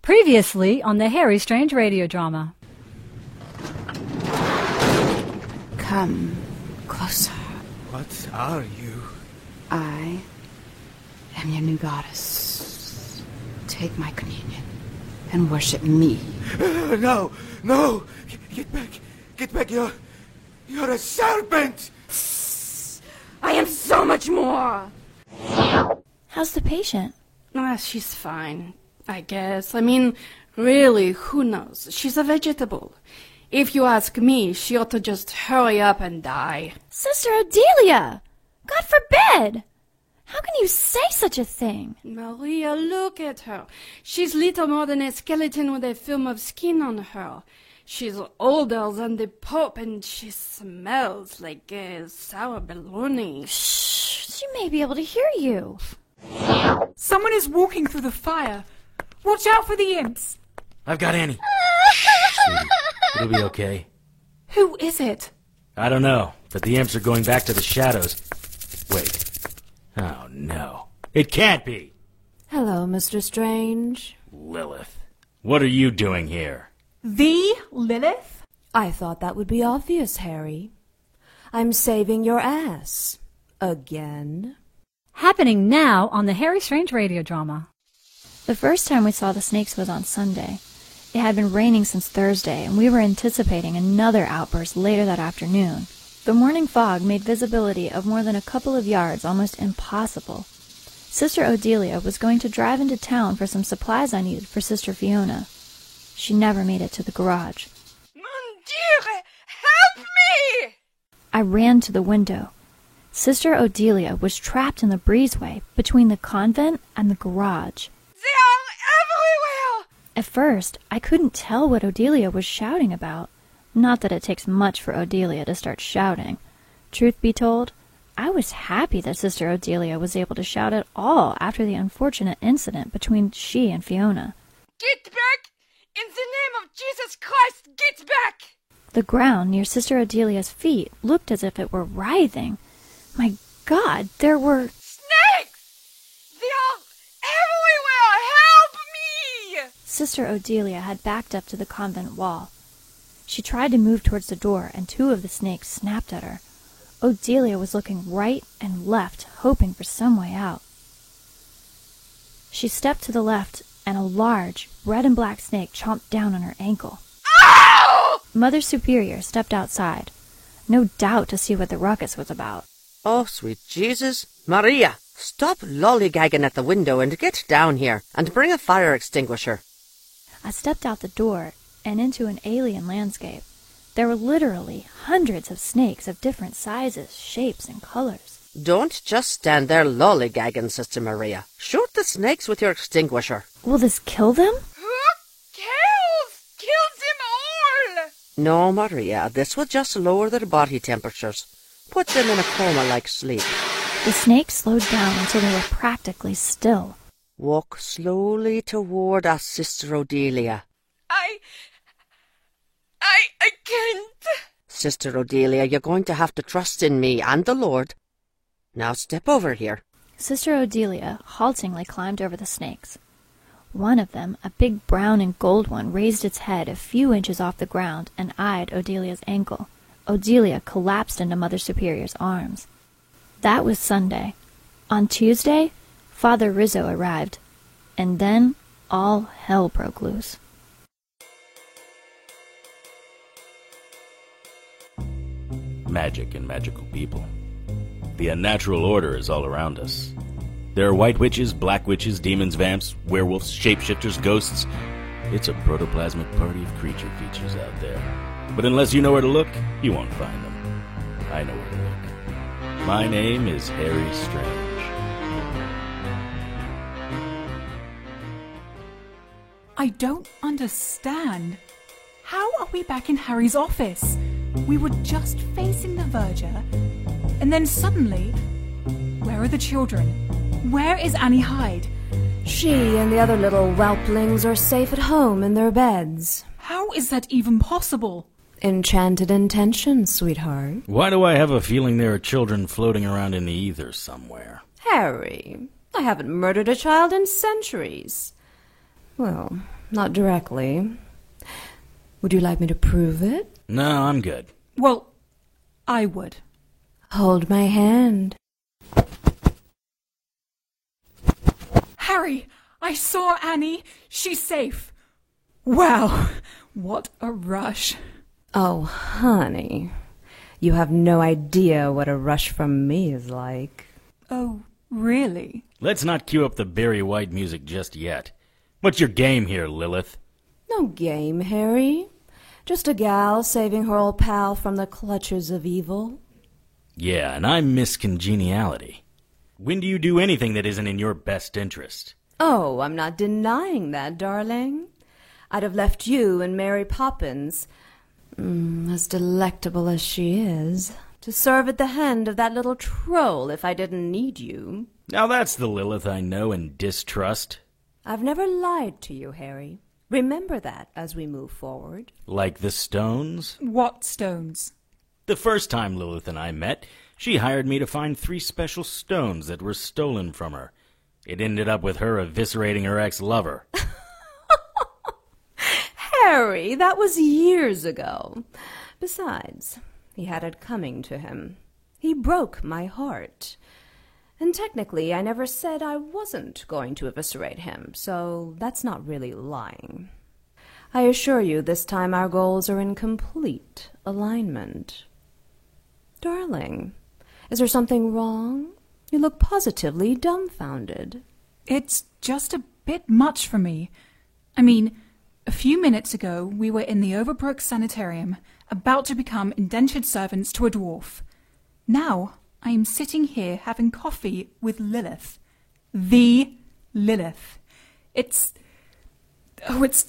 Previously on the Harry Strange radio drama. Come closer. What are you? I am your new goddess. Take my communion and worship me. No! Get back! You're a serpent! I am so much more! How's the patient? She's fine, I guess. I mean, really, who knows? She's a vegetable. If you ask me, she ought to just hurry up and die. Sister Odelia! God forbid! How can you say such a thing? Maria, look at her. She's little more than a skeleton with a film of skin on her. She's older than the Pope, and she smells like sour bologna. Shh! She may be able to hear you. Someone is walking through the fire. Watch out for the imps. I've got Annie. Shh, sweetie. It'll be okay. Who is it? I don't know, but the imps are going back to the shadows. Wait. Oh, no. It can't be! Hello, Mr. Strange. Lilith. What are you doing here? The Lilith? I thought that would be obvious, Harry. I'm saving your ass. Again. Happening now on the Harry Strange radio drama. The first time we saw the snakes was on Sunday. It had been raining since Thursday, and we were anticipating another outburst later that afternoon. The morning fog made visibility of more than a couple of yards almost impossible. Sister Odelia was going to drive into town for some supplies I needed for Sister Fiona. She never made it to the garage. Mon Dieu, help me! I ran to the window. Sister Odelia was trapped in the breezeway between the convent and the garage. They are everywhere! At first, I couldn't tell what Odelia was shouting about. Not that it takes much for Odelia to start shouting. Truth be told, I was happy that Sister Odelia was able to shout at all after the unfortunate incident between she and Fiona. Get back! In the name of Jesus Christ, get back! The ground near Sister Odelia's feet looked as if it were writhing. My God, there were... Snakes! They are everywhere! Help me! Sister Odelia had backed up to the convent wall. She tried to move towards the door, and two of the snakes snapped at her. Odelia was looking right and left, hoping for some way out. She stepped to the left, and a large, red and black snake chomped down on her ankle. Ow! Mother Superior stepped outside, no doubt to see what the ruckus was about. Oh, sweet Jesus. Maria, stop lollygagging at the window and get down here, and bring a fire extinguisher. I stepped out the door and into an alien landscape. There were literally hundreds of snakes of different sizes, shapes, and colors. Don't just stand there lollygagging, Sister Maria. Shoot the snakes with your extinguisher. Will this kill them? Who cares? Kill them all! No, Maria, this will just lower their body temperatures. Put them in a coma-like sleep. The snakes slowed down until they were practically still. Walk slowly toward us, Sister Odelia. I can't. Sister Odelia, you're going to have to trust in me and the Lord. Now step over here. Sister Odelia haltingly climbed over the snakes. One of them, a big brown and gold one, raised its head a few inches off the ground and eyed Odelia's ankle. Odelia collapsed into Mother Superior's arms. That was Sunday. On Tuesday, Father Rizzo arrived, and then all hell broke loose. Magic and magical people. The unnatural order is all around us. There are white witches, black witches, demons, vamps, werewolves, shapeshifters, ghosts. It's a protoplasmic party of creature features out there. But unless you know where to look, you won't find them. I know where to look. My name is Harry Strange. I don't understand. How are we back in Harry's office? We were just facing the verger, and then suddenly, where are the children? Where is Annie Hyde? She and the other little whelplings are safe at home in their beds. How is that even possible? Enchanted intentions, sweetheart. Why do I have a feeling there are children floating around in the ether somewhere? Harry, I haven't murdered a child in centuries. Well, not directly. Would you like me to prove it? No, I'm good. Well, I would. Hold my hand. Harry, I saw Annie. She's safe. Wow, what a rush. Oh, honey. You have no idea what a rush from me is like. Oh, really? Let's not cue up the Barry White music just yet. What's your game here, Lilith? No game, Harry. Just a gal saving her old pal from the clutches of evil. Yeah, and I miss congeniality. When do you do anything that isn't in your best interest? Oh, I'm not denying that, darling. I'd have left you and Mary Poppins, as delectable as she is, to serve at the hand of that little troll if I didn't need you. Now that's the Lilith I know and distrust. I've never lied to you, Harry. Remember that as we move forward. Like the Stones? What stones? The first time Lilith and I met, she hired me to find 3 special stones that were stolen from her. It ended up with her eviscerating her ex-lover. Harry, that was years ago. Besides, he had it coming to him. He broke my heart. And technically, I never said I wasn't going to eviscerate him, so that's not really lying. I assure you this time our goals are in complete alignment. Darling, is there something wrong? You look positively dumbfounded. It's just a bit much for me. I mean, a few minutes ago we were in the Overbrook Sanitarium, about to become indentured servants to a dwarf. Now I am sitting here having coffee with Lilith. The Lilith. It's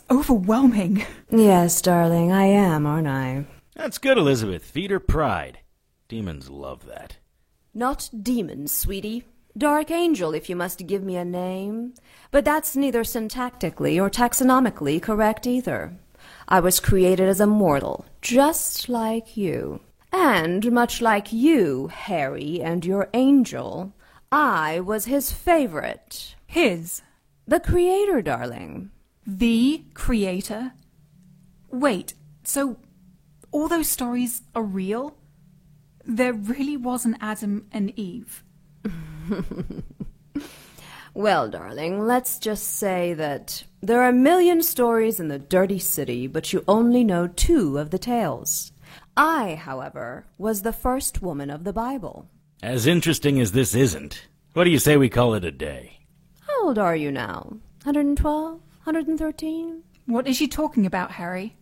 overwhelming. Yes, darling, I am, aren't I? That's good, Elizabeth. Feed her pride. Demons love that. Not demons, sweetie. Dark angel, if you must give me a name. But that's neither syntactically or taxonomically correct either. I was created as a mortal, just like you. And much like you, Harry, and your angel, I was his favorite. His? The creator, darling. The creator? Wait, so all those stories are real? There really was an Adam and Eve? Well, darling, let's just say that there are a million stories in the dirty city, but you only know 2 of the tales. I, however, was the first woman of the Bible. As interesting as this isn't, what do you say we call it a day? How old are you now? 112? 113? What is she talking about, Harry?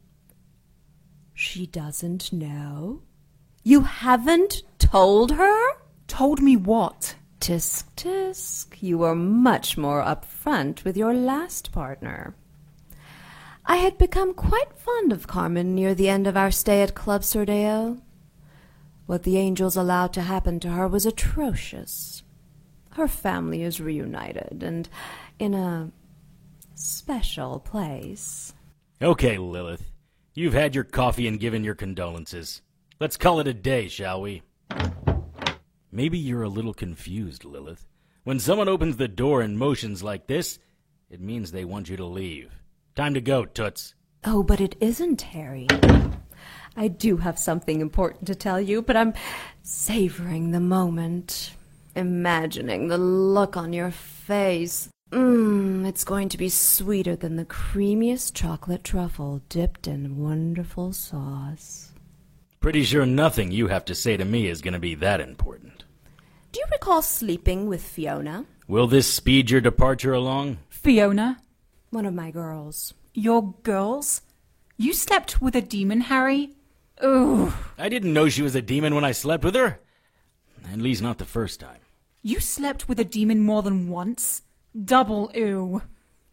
She doesn't know? You haven't told her? Told me what? Tisk, tisk. You were much more upfront with your last partner. I had become quite fond of Carmen near the end of our stay at Club Sordeo. What the angels allowed to happen to her was atrocious. Her family is reunited, and in a special place. Okay, Lilith. You've had your coffee and given your condolences. Let's call it a day, shall we? Maybe you're a little confused, Lilith. When someone opens the door in motions like this, it means they want you to leave. Time to go, Toots. Oh, but it isn't, Harry. I do have something important to tell you, but I'm savoring the moment. Imagining the look on your face. It's going to be sweeter than the creamiest chocolate truffle dipped in wonderful sauce. Pretty sure nothing you have to say to me is going to be that important. Do you recall sleeping with Fiona? Will this speed your departure along? Fiona? One of my girls. Your girls? You slept with a demon, Harry? Ugh. I didn't know she was a demon when I slept with her. At least not the first time. You slept with a demon more than once? Double ew.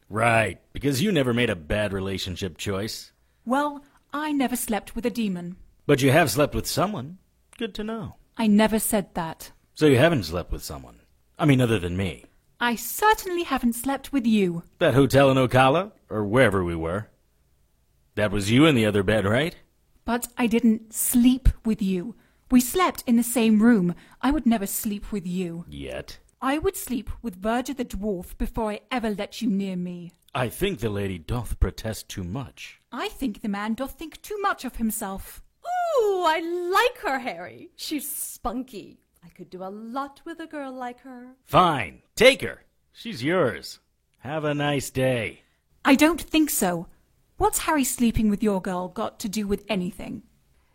Right, because you never made a bad relationship choice. Well, I never slept with a demon. But you have slept with someone. Good to know. I never said that. So you haven't slept with someone. I mean, other than me. I certainly haven't slept with you. That hotel in Ocala, or wherever we were. That was you in the other bed, right? But I didn't sleep with you. We slept in the same room. I would never sleep with you. Yet. I would sleep with Verger the dwarf before I ever let you near me. I think the lady doth protest too much. I think the man doth think too much of himself. Ooh, I like her, Harry. She's spunky. I could do a lot with a girl like her. Fine, take her. She's yours. Have a nice day. I don't think so. What's Harry sleeping with your girl got to do with anything?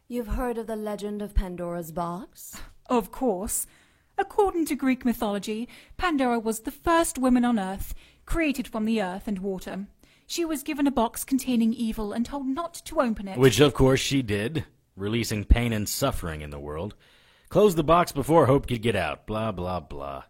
You've heard of the legend of Pandora's box? Of course. According to Greek mythology, Pandora was the first woman on Earth, created from the earth and water. She was given a box containing evil and told not to open it. Which, of course, she did, releasing pain and suffering in the world. Close the box before hope could get out. Blah, blah, blah.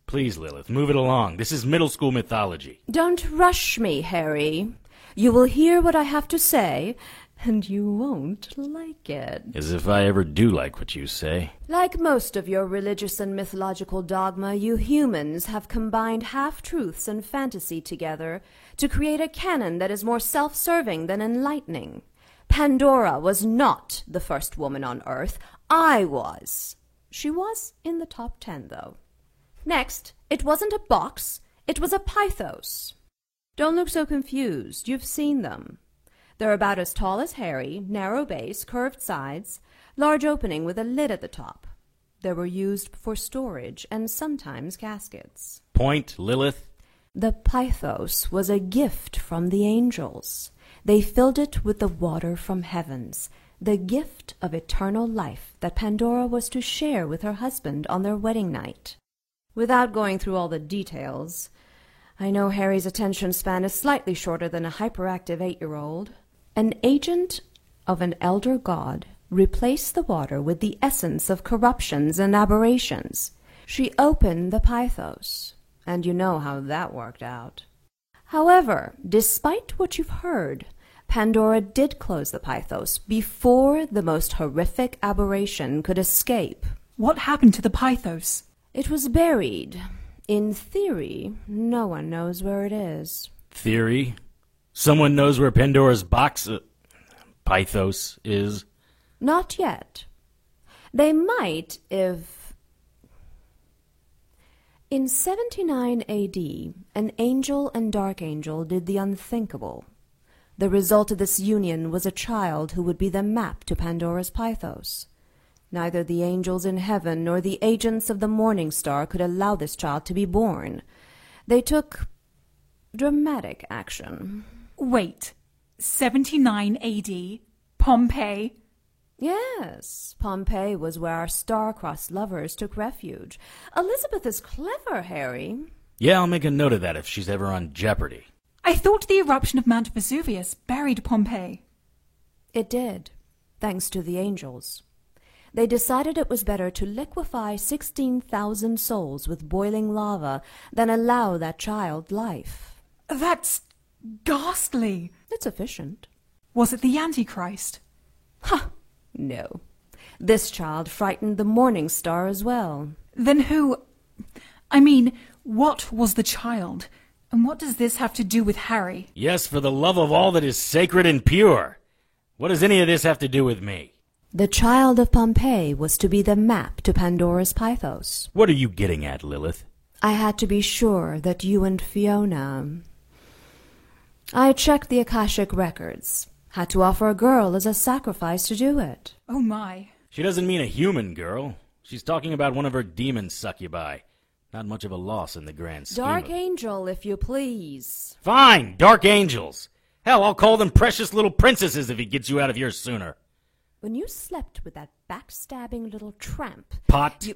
Please, Lilith, move it along. This is middle school mythology. Don't rush me, Harry. You will hear what I have to say, and you won't like it. As if I ever do like what you say. Like most of your religious and mythological dogma, you humans have combined half-truths and fantasy together to create a canon that is more self-serving than enlightening. Pandora was not the first woman on Earth. I was. She was in the top 10, though. Next, it wasn't a box. It was a pythos. Don't look so confused. You've seen them. They're about as tall as Harry, narrow base, curved sides, large opening with a lid at the top. They were used for storage and sometimes caskets. Point, Lilith. The pythos was a gift from the angels. They filled it with the water from heavens, the gift of eternal life that Pandora was to share with her husband on their wedding night. Without going through all the details, I know Harry's attention span is slightly shorter than a hyperactive 8-year-old. An agent of an elder god replaced the water with the essence of corruptions and aberrations. She opened the pythos, and you know how that worked out. However, despite what you've heard, Pandora did close the pythos before the most horrific aberration could escape. What happened to the pythos? It was buried. In theory, no one knows where it is. Theory? Someone knows where Pandora's box, pythos, is? Not yet. They might if... In 79 AD, an angel and dark angel did the unthinkable. The result of this union was a child who would be the map to Pandora's pythos. Neither the angels in heaven nor the agents of the Morning Star could allow this child to be born. They took dramatic action. Wait, 79 AD? Pompeii? Yes, Pompeii was where our star-crossed lovers took refuge. Elizabeth is clever, Harry. Yeah, I'll make a note of that if she's ever on Jeopardy. I thought the eruption of Mount Vesuvius buried Pompeii. It did, thanks to the angels. They decided it was better to liquefy 16,000 souls with boiling lava than allow that child life. That's ghastly. It's efficient. Was it the Antichrist? Ha! No. This child frightened the Morning Star as well. Then who... I mean, what was the child? And what does this have to do with Harry? Yes, for the love of all that is sacred and pure. What does any of this have to do with me? The child of Pompeii was to be the map to Pandora's pythos. What are you getting at, Lilith? I had to be sure that you and Fiona... I checked the Akashic records. Had to offer a girl as a sacrifice to do it. Oh my. She doesn't mean a human girl. She's talking about one of her demon succubi. Not much of a loss in the grand scheme. Dark angel, if you please. Fine, dark angels. Hell, I'll call them precious little princesses if he gets you out of here sooner. When you slept with that backstabbing little tramp... Pot,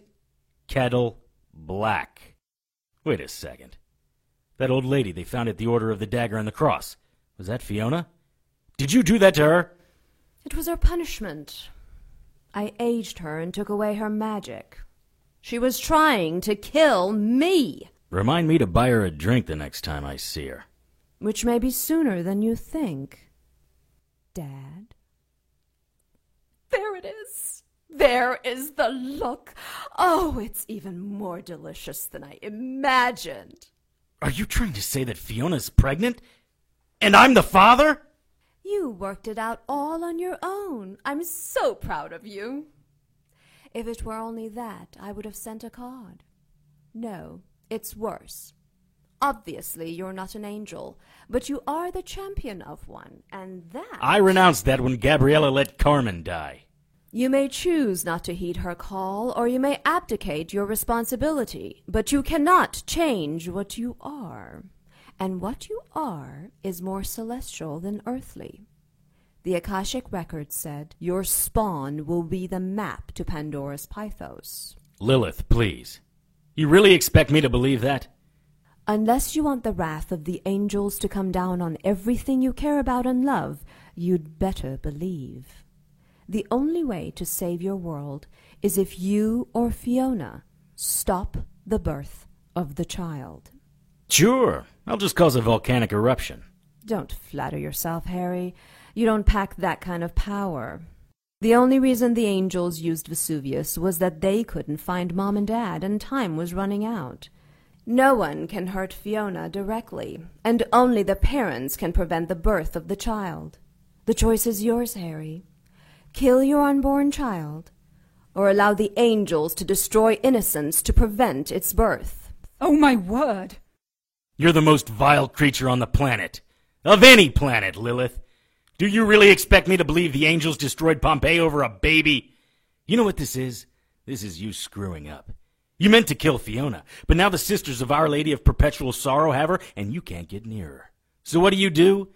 kettle, black. Wait a second. That old lady they found at the Order of the Dagger and the Cross. Was that Fiona? Did you do that to her? It was her punishment. I aged her and took away her magic. She was trying to kill me. Remind me to buy her a drink the next time I see her. Which may be sooner than you think. Dad? There it is. There is the look. Oh, it's even more delicious than I imagined. Are you trying to say that Fiona's pregnant? And I'm the father? You worked it out all on your own. I'm so proud of you. If it were only that, I would have sent a card. No, it's worse. Obviously, you're not an angel, but you are the champion of one, and that... I renounced that when Gabriella let Carmen die. You may choose not to heed her call, or you may abdicate your responsibility, but you cannot change what you are. And what you are is more celestial than earthly. The Akashic record said your spawn will be the map to Pandora's Pythos. Lilith, please. You really expect me to believe that? Unless you want the wrath of the angels to come down on everything you care about and love, you'd better believe. The only way to save your world is if you or Fiona stop the birth of the child. Sure. I'll just cause a volcanic eruption. Don't flatter yourself, Harry. You don't pack that kind of power. The only reason the angels used Vesuvius was that they couldn't find Mom and Dad, and time was running out. No one can hurt Fiona directly, and only the parents can prevent the birth of the child. The choice is yours, Harry. Kill your unborn child, or allow the angels to destroy innocence to prevent its birth. Oh, my word! You're the most vile creature on the planet. Of any planet, Lilith. Do you really expect me to believe the angels destroyed Pompeii over a baby? You know what this is? This is you screwing up. You meant to kill Fiona, but now the Sisters of Our Lady of Perpetual Sorrow have her, and you can't get near her. So what do?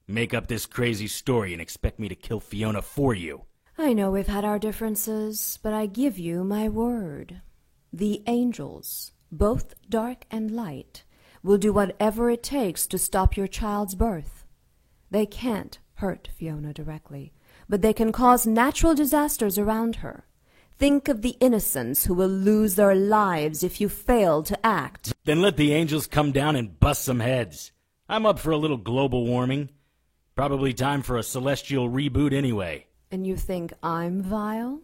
Make up this crazy story and expect me to kill Fiona for you. I know we've had our differences, but I give you my word. The angels, both dark and light, will do whatever it takes to stop your child's birth. They can't hurt Fiona directly, but they can cause natural disasters around her. Think of the innocents who will lose their lives if you fail to act. Then let the angels come down and bust some heads. I'm up for a little global warming. Probably time for a celestial reboot anyway. And you think I'm vile?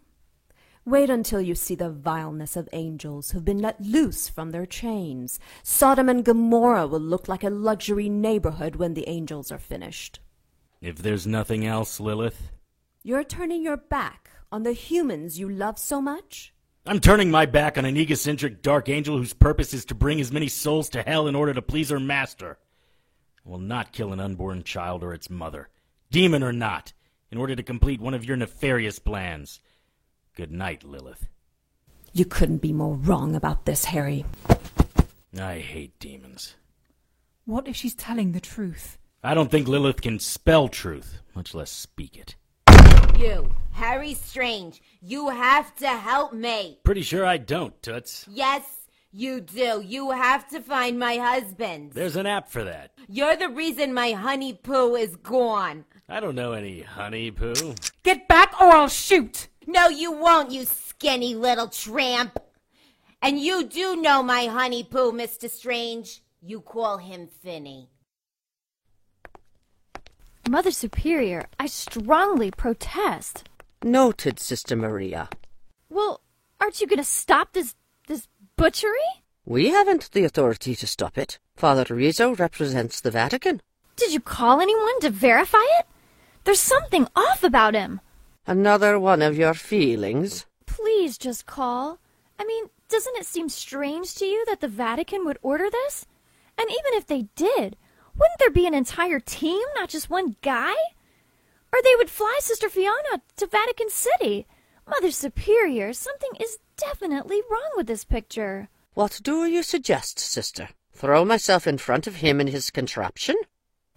Wait until you see the vileness of angels who've been let loose from their chains. Sodom and Gomorrah will look like a luxury neighborhood when the angels are finished. If there's nothing else, Lilith. You're turning your back on the humans you love so much? I'm turning my back on an egocentric dark angel whose purpose is to bring as many souls to hell in order to please her master. I will not kill an unborn child or its mother, demon or not, in order to complete one of your nefarious plans. Good night, Lilith. You couldn't be more wrong about this, Harry. I hate demons. What if she's telling the truth? I don't think Lilith can spell truth, much less speak it. You, Harry Strange, you have to help me. Pretty sure I don't, Toots. Yes, you do. You have to find my husband. There's an app for that. You're the reason my honey poo is gone. I don't know any honey poo. Get back or I'll shoot! No, you won't, you skinny little tramp. And you do know my honey poo, Mr. Strange. You call him Finny. Mother Superior, I strongly protest. Noted, Sister Maria. Well, aren't you going to stop this butchery? We haven't the authority to stop it. Father Rizzo represents the Vatican. Did you call anyone to verify it? There's something off about him. Another one of your feelings? Please just call. I mean, doesn't it seem strange to you that the Vatican would order this? And even if they did, wouldn't there be an entire team, not just one guy? Or they would fly Sister Fiona to Vatican City. Mother Superior, something is definitely wrong with this picture. What do you suggest, sister? Throw myself in front of him and his contraption?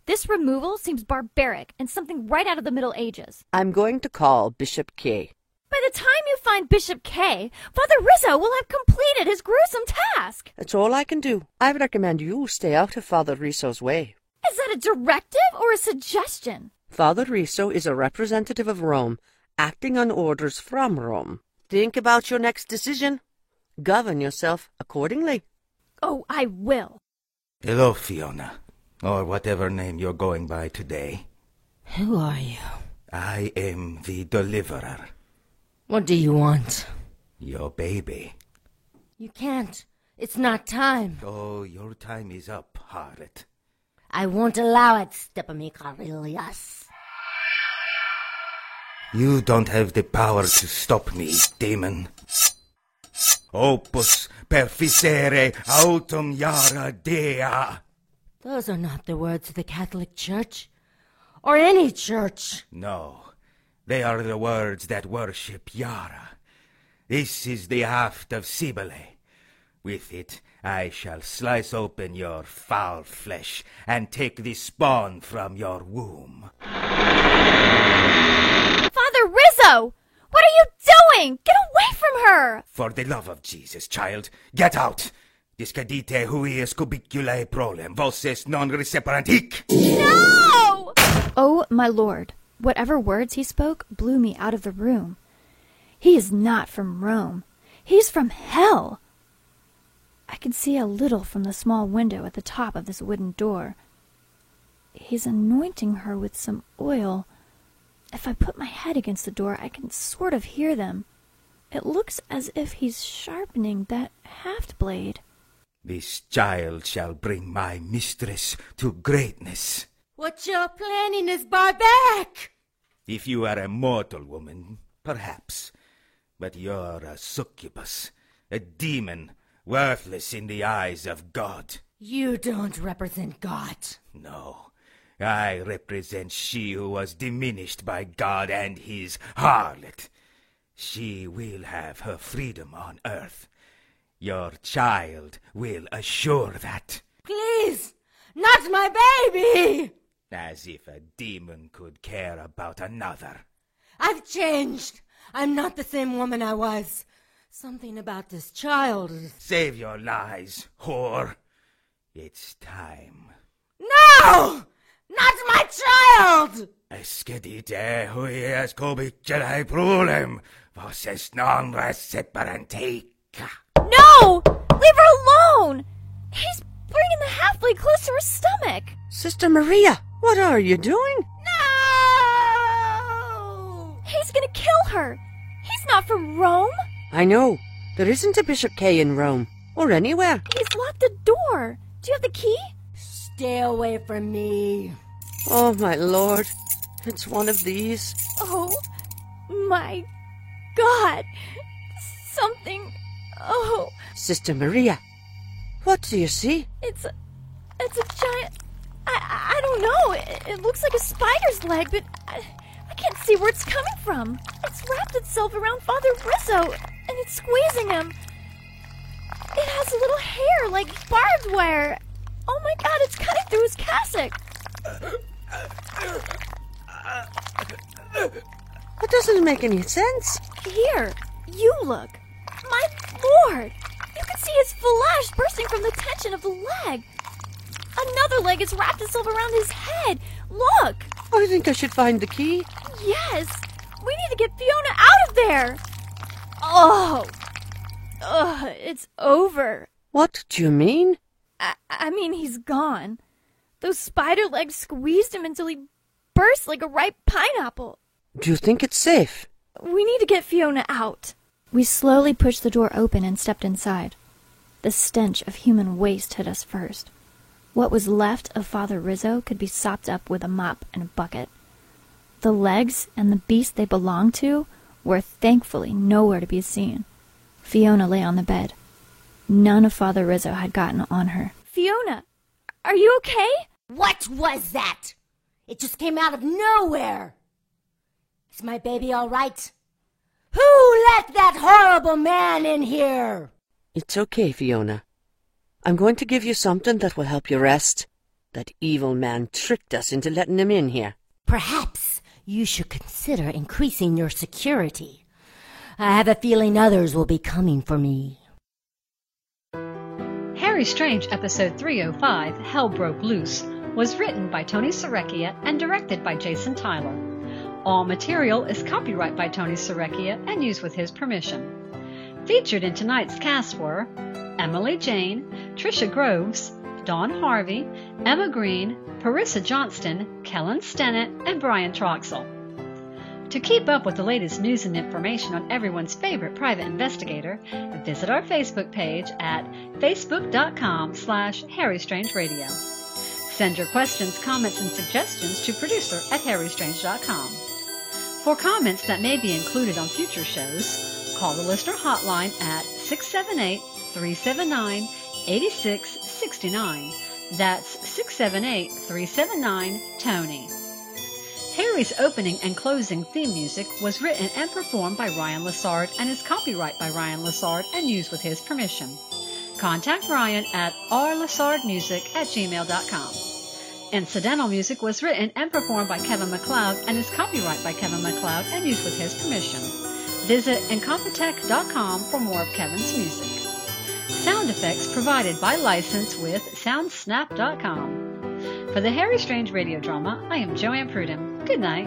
This removal seems barbaric and something right out of the Middle Ages. I'm going to call Bishop K. By the time you find Bishop K, Father Rizzo will have completed his gruesome task. That's all I can do. I recommend you stay out of Father Rizzo's way. Is that a directive or a suggestion? Father Rizzo is a representative of Rome, acting on orders from Rome. Think about your next decision. Govern yourself accordingly. Oh, I will. Hello, Fiona. Or whatever name you're going by today. Who are you? I am the Deliverer. What do you want? Your baby. You can't. It's not time. Oh, your time is up, harlot. I won't allow it, Stepamikarilas. You don't have the power to stop me, demon. Opus perficere autum Yara Dea. Those are not the words of the Catholic Church. Or any church. No, they are the words that worship Yara. This is the haft of Cybele. With it, I shall slice open your foul flesh and take the spawn from your womb. Father Rizzo! What are you doing? Get away from her! For the love of Jesus, child, get out! Discadite huius cubiculae prolem, voces non receperant hic! No! Oh, my lord, whatever words he spoke blew me out of the room. He is not from Rome. He's from hell. I could see a little from the small window at the top of this wooden door. He's anointing her with some oil. If I put my head against the door, I can sort of hear them. It looks as if he's sharpening that haft blade. This child shall bring my mistress to greatness. What you're planning is barbaric. If you are a mortal woman, perhaps. But you're a succubus, a demon, worthless in the eyes of God. You don't represent God. No, I represent she who was diminished by God and his harlot. She will have her freedom on earth. Your child will assure that. Please, not my baby! As if a demon could care about another. I've changed. I'm not the same woman I was. Something about this child. Save your lies, whore. It's time. No! Not my child! Escedite huias cubiculae prolem, voces non receperant hic. No! Leave her alone! He's bringing the half-blade close to her stomach. Sister Maria, what are you doing? No! He's gonna kill her. He's not from Rome. I know. There isn't a Bishop Kay in Rome, or anywhere. He's locked the door. Do you have the key? Stay away from me. Oh, my lord. It's one of these. Oh, my God. Something. Oh. Sister Maria, what do you see? It's a giant. I don't know. It looks like a spider's leg, but I can't see where it's coming from. It's wrapped itself around Father Rizzo, and it's squeezing him. It has a little hair like barbed wire. Oh my God, it's cutting through his cassock. That doesn't make any sense. Here, you look. My lord! You can see his flesh bursting from the tension of the leg. Another leg has wrapped itself around his head. Look! I think I should find the key. Yes! We need to get Fiona out of there! Oh! Ugh, it's over. What do you mean? I mean, he's gone. Those spider legs squeezed him until he burst like a ripe pineapple. Do you think it's safe? We need to get Fiona out. We slowly pushed the door open and stepped inside. The stench of human waste hit us first. What was left of Father Rizzo could be sopped up with a mop and a bucket. The legs and the beast they belonged to were thankfully nowhere to be seen. Fiona lay on the bed. None of Father Rizzo had gotten on her. Fiona, are you okay? What was that? It just came out of nowhere. Is my baby all right? Who let that horrible man in here? It's okay, Fiona. I'm going to give you something that will help you rest. That evil man tricked us into letting him in here. Perhaps you should consider increasing your security. I have a feeling others will be coming for me. Harry Strange Episode 305, Hell Broke Loose, was written by Tony Serecchia and directed by Jason Tyler. All material is copyright by Tony Serecchia and used with his permission. Featured in tonight's cast were Emily Jane, Trisha Groves, Dawn Harvey, Emma Green, Parissa Johnston, Kellen Stennett, and Brian Troxell. To keep up with the latest news and information on everyone's favorite private investigator, visit our Facebook page at facebook.com/HarryStrangeRadio. Send your questions, comments, and suggestions to producer@harrystrange.com. For comments that may be included on future shows, call the listener hotline at 678-379-8669. That's 678-379-TONY. Harry's opening and closing theme music was written and performed by Ryan Lessard and is copyright by Ryan Lessard and used with his permission. Contact Ryan at rlessardmusic@gmail.com. Incidental music was written and performed by Kevin MacLeod and is copyright by Kevin MacLeod and used with his permission. Visit Incompetech.com for more of Kevin's music. Sound effects provided by license with Soundsnap.com. For the Harry Strange radio drama, I am Joanne Prudham. Good night.